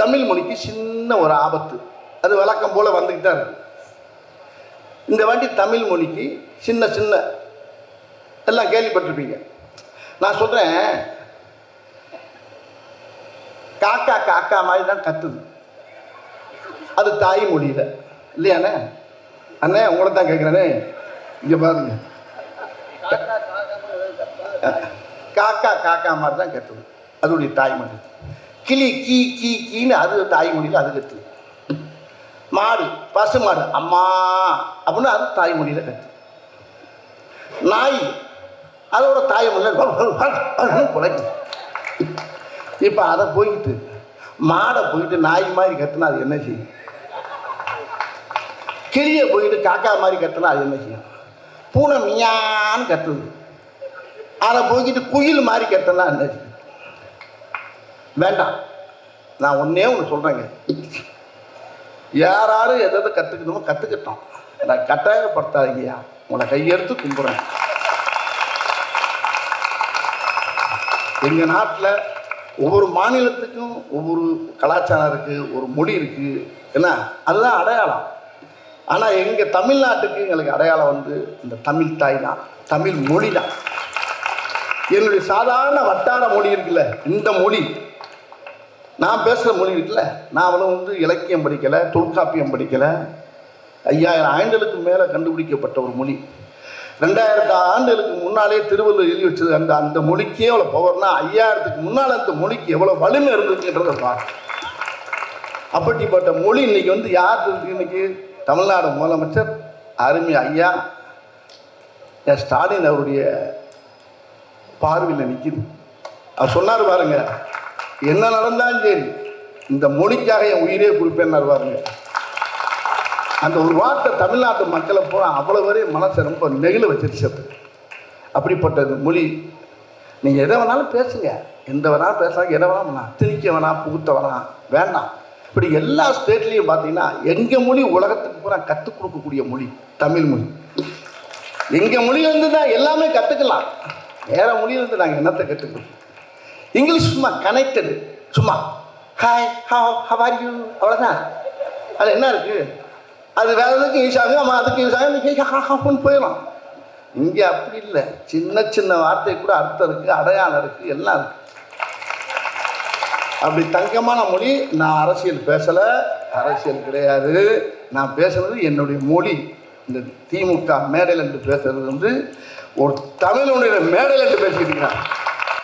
தமிழ் மொழிக்கு சின்ன ஒரு ஆபத்து, அது வழக்கம் போல் வந்துக்கிட்டே இருக்கு. இந்த வாட்டி தமிழ் மொழிக்கு சின்ன சின்ன எல்லாம் கேள்விப்பட்டிருப்பீங்க. நான் சொல்கிறேன், காக்கா காக்கா மாதிரி தான் கத்துது, அது தாய்மொழியில் இல்லையாண்ணே? அண்ணே உங்களை தான் கேட்குறேனே, இங்கே பாருங்க, காக்கா காக்கா மாதிரி தான் கத்துது, அதோடைய தாய்மொழி. கிளி கீ கீ கீன்னு அது தாய்மொழியில் அது கத்துது. மாடு பசு மாடு அம்மா அப்படின்னு அது தாய்மொழியில் கத்து. நாய் அதோட தாய்மொழியில் குலைக்குது. இப்போ அதை போய்கிட்டு மாடை போயிட்டு நாய் மாதிரி கத்துனா அது என்ன செய்யும்? கிளியை போயிட்டு காக்கா மாதிரி கத்துனா அது என்ன செய்யும்? பூனை மியான்னு கத்துது, அதை போய்கிட்டு குயில் மாதிரி கத்துனா என்ன செய்யும்? வேண்டாம், நான் ஒன்றே ஒன்று சொல்கிறேங்க, யாரும் எதை கற்றுக்கணுமோ கற்றுக்கிட்டோம், நான் கட்டாயப்படுத்தாதீங்கய்யா, உங்களை கையெடுத்து கும்பிட்றேன். எங்கள் நாட்டில் ஒவ்வொரு மாநிலத்துக்கும் ஒவ்வொரு கலாச்சாரம் இருக்குது, ஒரு மொழி இருக்குது, என்ன அதுதான் அடையாளம். ஆனால் எங்கள் தமிழ்நாட்டுக்கு எங்களுக்கு அடையாளம் வந்து இந்த தமிழ் தாய் தான், தமிழ் மொழி தான். என்னுடைய சாதாரண வட்டார மொழி இருக்குல்ல, இந்த மொழி நான் பேசுகிற மொழி இருக்குல்ல, நான் அவ்வளோ வந்து இலக்கியம் படிக்கலை, தொல்காப்பியம் படிக்கலை, 5000 ஆண்டுகளுக்கு மேலே கண்டுபிடிக்கப்பட்ட ஒரு மொழி. 2000 ஆண்டுகளுக்கு முன்னாலே திருவள்ளுவர் எழுதி வச்சது. அந்த மொழிக்கே எவ்வளோ பவர்னா, 5000க்கு முன்னால் அந்த மொழிக்கு எவ்வளோ வலிமை இருந்துச்சுன்றதை பார்க்க. அப்படிப்பட்ட மொழி இன்னைக்கு வந்து யார் இருக்கு? இன்னைக்கு தமிழ்நாடு முதலமைச்சர் அருமை ஐயா ஸ்டாலின் அவருடைய பார்வையில் நிற்கிது. அவர் சொன்னார் பாருங்க, என்ன நடந்தாலும் சரி இந்த மொழிக்காக என் உயிரே கொடுப்பேன்னு பாருங்க. அந்த ஒரு வார்த்தை தமிழ்நாட்டு மக்களை போல அவ்வளோ வரையும் மனசை ரொம்ப நெகிழ வச்சிருச்சு. அப்படிப்பட்டது மொழி. நீங்கள் எதை வேணாலும் பேசுங்க, எந்த வேணாலும் பேசலாம், எதை வேணாலும் வேணாம், திணிக்க வேணாம், புகுத்த வேணாம், வேண்டாம். இப்படி எல்லா ஸ்டேட்லேயும் பார்த்தீங்கன்னா எங்கள் மொழி உலகத்துக்கு பூரா கற்றுக் கொடுக்கக்கூடிய மொழி தமிழ் மொழி. எங்கள் மொழியிலேருந்து தான் எல்லாமே கற்றுக்கலாம், வேறு மொழியிலேருந்து நாங்கள் என்னத்தை கற்றுக்கணும்? இங்கிலீஷ் சும்மா கனெக்டடு, சும்மா ஹாய் ஹவ் ஆர் யூ, அவ்வளோதான். அது என்ன இருக்குது? அது வேறு எதுக்கும் யூஸ் ஆகும், நம்ம அதுக்கு யூஸ் ஆகும் போயிடலாம். இங்கே அப்படி இல்லை, சின்ன சின்ன வார்த்தை கூட அர்த்தம் இருக்குது, அடையாளம் இருக்குது, எல்லாம் இருக்குது. அப்படி தங்கமான மொழி. நான் அரசியல் பேசலை, அரசியல் கிடையாது, நான் பேசுகிறது என்னுடைய மொழி. இந்த திமுக மேடையில் என்று பேசுகிறது வந்து ஒரு தமிழனுடைய மேடையில் என்று பேசிக்கிட்டு இருக்கிறான்.